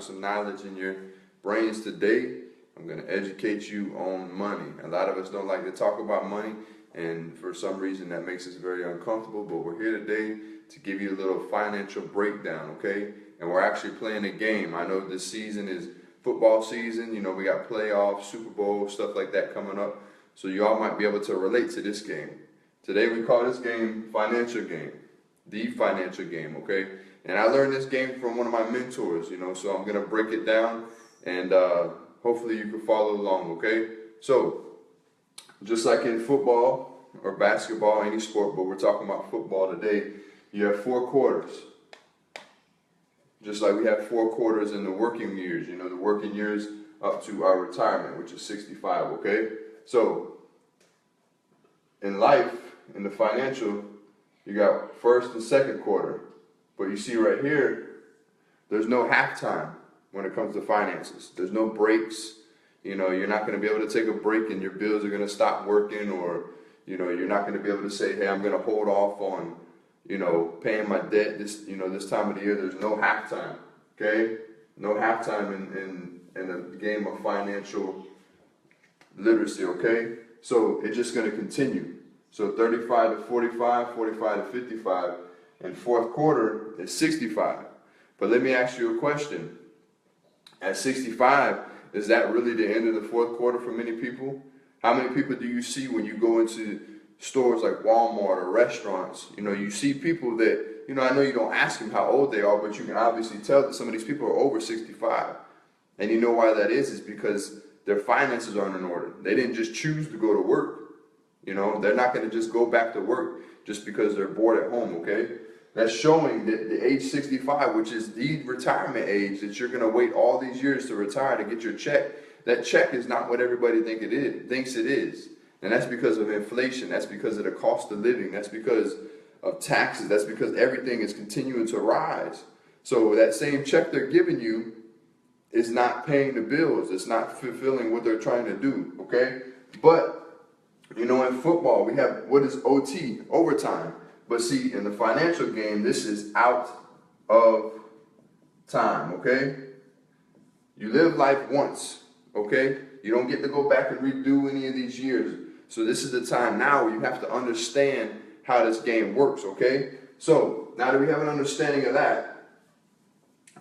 some knowledge in your brains today. I'm going to educate you on money. A lot of us don't like to talk about money, and for some reason that makes us very uncomfortable, but we're here today to give you a little financial breakdown, okay? And we're actually playing a game. I know this season is football season. You know, we got playoffs, Super Bowl, stuff like that coming up. So you all might be able to relate to this game. Today we call this game Financial Game, the financial game, okay? And I learned this game from one of my mentors, so I'm going to break it down and hopefully you can follow along, okay? So, just like in football or basketball, any sport, but we're talking about football today, you have 4 quarters. Just like we have 4 quarters in the working years, the working years up to our retirement, which is 65, okay? So, in life, in the financial, you got first and second quarter. But you see right here, there's no halftime when it comes to finances. There's no breaks. You're not going to be able to take a break and your bills are going to stop working, or, you're not going to be able to say, hey, I'm going to hold off on, paying my debt this time of the year. There's no halftime, okay? No halftime in the game of financial literacy, okay? So it's just going to continue. So 35 to 45, 45 to 55, and fourth quarter is 65. But let me ask you a question. At 65, is that really the end of the fourth quarter for many people? How many people do you see when you go into stores like Walmart or restaurants? You see people that, I know you don't ask them how old they are, but you can obviously tell that some of these people are over 65. And you know why that is because their finances aren't in order. They didn't just choose to go to work. They're not going to just go back to work just because they're bored at home, okay? That's showing that the age 65, which is the retirement age, that you're going to wait all these years to retire to get your check. That check is not what everybody thinks it is. And that's because of inflation. That's because of the cost of living. That's because of taxes. That's because everything is continuing to rise. So that same check they're giving you is not paying the bills. It's not fulfilling what they're trying to do, okay? But in football, we have what is OT, overtime. But see, in the financial game, this is out of time, okay? You live life once, okay? You don't get to go back and redo any of these years. So this is the time now where you have to understand how this game works, okay? So now that we have an understanding of that,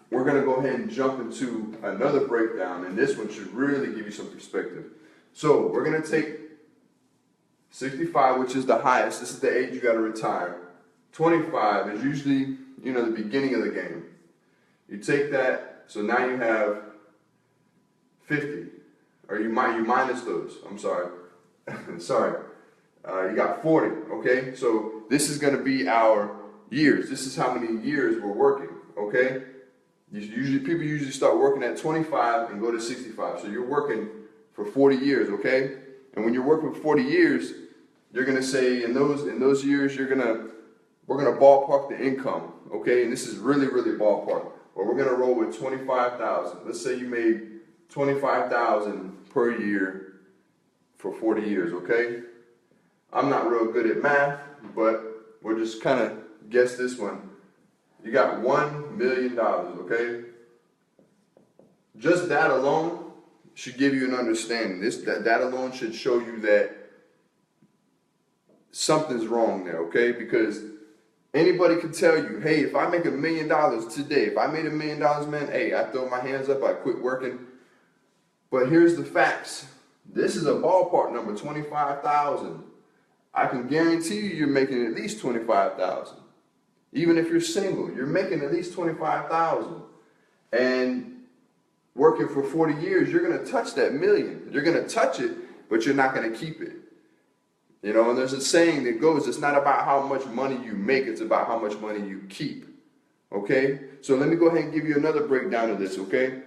we're going to go ahead and jump into another breakdown, and this one should really give you some perspective. So we're going to take 65, which is the highest. This is the age you got to retire. 25 is usually, the beginning of the game. You take that, so now you have 50, or you minus those. I'm sorry. Sorry. You got 40, okay? So this is going to be our years. This is how many years we're working, okay? People usually start working at 25 and go to 65. So you're working for 40 years, okay? And when you're working for 40 years, you're gonna say in those years we're gonna ballpark the income, okay? And this is really, really ballpark. Or we're gonna roll with 25,000. Let's say you made 25,000 per year for 40 years, okay? I'm not real good at math, but we'll just kind of guess this one. You got $1 million, okay? Just that alone should give you an understanding. That alone should show you that something's wrong there, okay? Because anybody can tell you, hey, if I make $1 million today, if I made $1 million, man, hey, I throw my hands up, I quit working. But here's the facts. This is a ballpark number, 25,000. I can guarantee you're making at least 25,000. Even if you're single, you're making at least 25,000. And working for 40 years, you're going to touch that million. You're going to touch it, but you're not going to keep it. And there's a saying that goes, it's not about how much money you make, it's about how much money you keep. Okay? So let me go ahead and give you another breakdown of this, okay?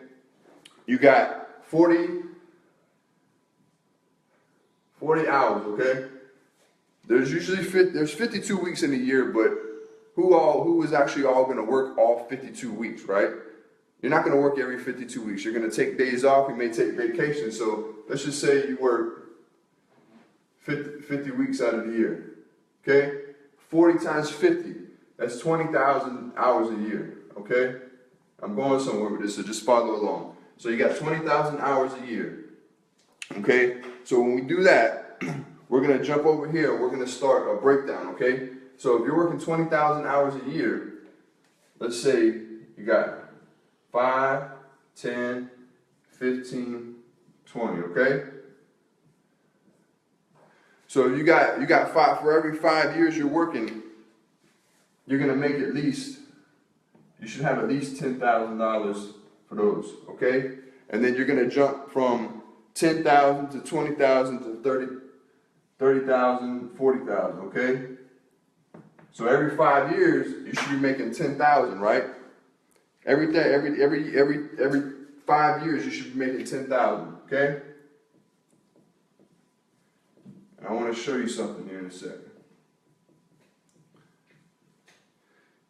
You got 40 hours, okay? There's usually 52 weeks in a year, but who is actually all going to work all 52 weeks, right? You're not going to work every 52 weeks. You're going to take days off. You may take vacation. So let's just say you work 50 weeks out of the year, okay? 40 times 50, that's 20,000 hours a year, okay? I'm going somewhere with this, so just follow along. So you got 20,000 hours a year. Okay? So when we do that, we're going to jump over here and we're going to start a breakdown, okay? So if you're working 20,000 hours a year, let's say you got 5, 10, 15, 20, okay? So if you got 5, for every 5 years you're working, you're going to make at least, you should have at least $10,000 for those, okay? And then you're going to jump from 10,000 to 20,000 to 30,000, 40,000, okay? So every 5 years, you should be making 10,000, right? Every 5 years, you should be making 10,000, okay? And I want to show you something here in a second.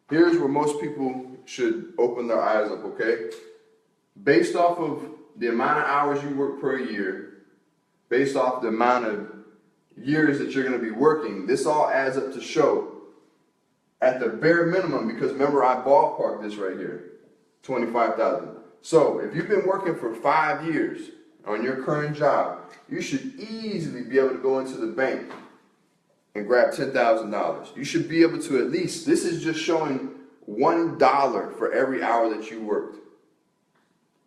Here's where most people should open their eyes up, okay? Based off of the amount of hours you work per year, based off the amount of years that you're going to be working, this all adds up to show, at the bare minimum, because remember I ballparked this right here, 25,000. So if you've been working for 5 years on your current job, you should easily be able to go into the bank and grab $10,000. You should be able to at least, this is just showing $1 for every hour that you worked.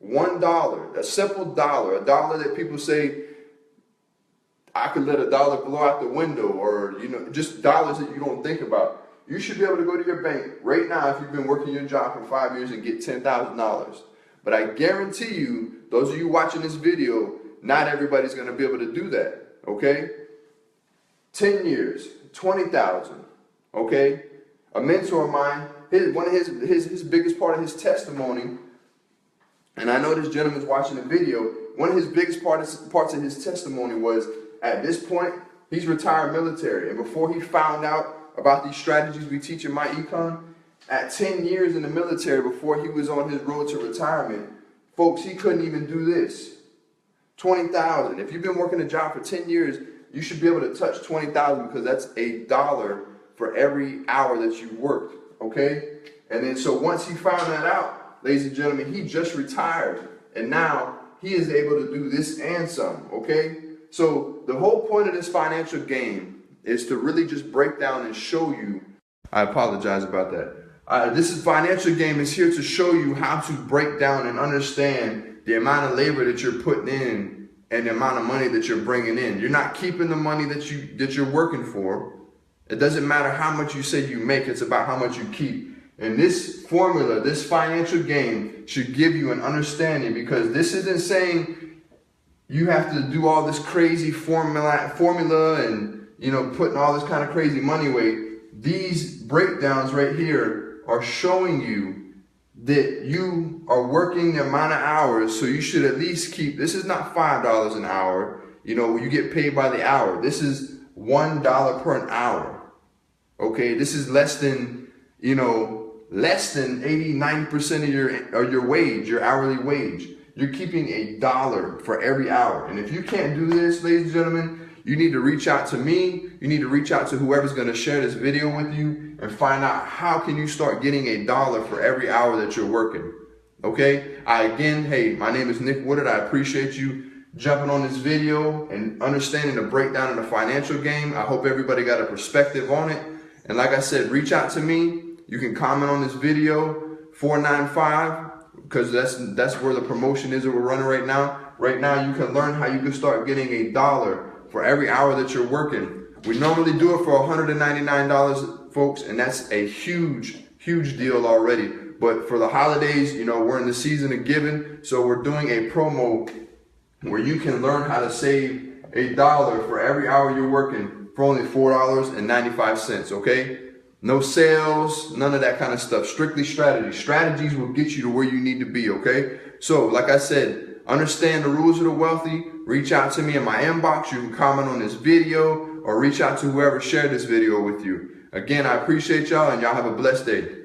$1, a simple dollar, a dollar that people say, I could let a dollar blow out the window, or just dollars that you don't think about. You should be able to go to your bank right now if you've been working your job for 5 years and get $10,000. But I guarantee you, those of you watching this video, not everybody's going to be able to do that, okay? 10 years, 20,000, okay? A mentor of mine, one of his biggest part of his testimony, and I know this gentleman's watching the video, one of his biggest parts of his testimony was, at this point, he's retired military, and before he found out about these strategies we teach in my econ, at 10 years in the military, before he was on his road to retirement, folks, he couldn't even do this. 20,000. If you've been working a job for 10 years, you should be able to touch 20,000 because that's $1 for every hour that you worked, okay? And then so once he found that out, ladies and gentlemen, he just retired, and now he is able to do this and some, okay? So the whole point of this financial game is to really just break down and show you, I apologize about that. This financial game is here to show you how to break down and understand the amount of labor that you're putting in and the amount of money that you're bringing in. You're not keeping the money that you're working for. It doesn't matter how much you say you make, it's about how much you keep. And this formula, this financial game should give you an understanding, because this isn't saying you have to do all this crazy formula and putting all this kind of crazy money away. These breakdowns right here are showing you that you are working the amount of hours, so you should at least keep, this is not $5 an hour, you get paid by the hour. This is $1 per hour, okay? This is less than 80-90% of your wage, your hourly wage. You're keeping $1 for every hour. And if you can't do this, ladies and gentlemen, you need to reach out to me. You need to reach out to whoever's going to share this video with you and find out how can you start getting $1 for every hour that you're working. Okay? Hey, my name is Nick Woodard. I appreciate you jumping on this video and understanding the breakdown of the financial game. I hope everybody got a perspective on it. And like I said, reach out to me. You can comment on this video, 495, because that's where the promotion is that we're running right now. Right now, you can learn how you can start getting $1 for every hour that you're working. We normally do it for $199, folks, and that's a huge, huge deal already. But for the holidays, we're in the season of giving, so we're doing a promo where you can learn how to save $1 for every hour you're working for only $4.95, okay? No sales, none of that kind of stuff. Strictly strategy. Strategies will get you to where you need to be, okay? So, like I said, understand the rules of the wealthy. Reach out to me in my inbox. You can comment on this video or reach out to whoever shared this video with you. Again, I appreciate y'all, and y'all have a blessed day.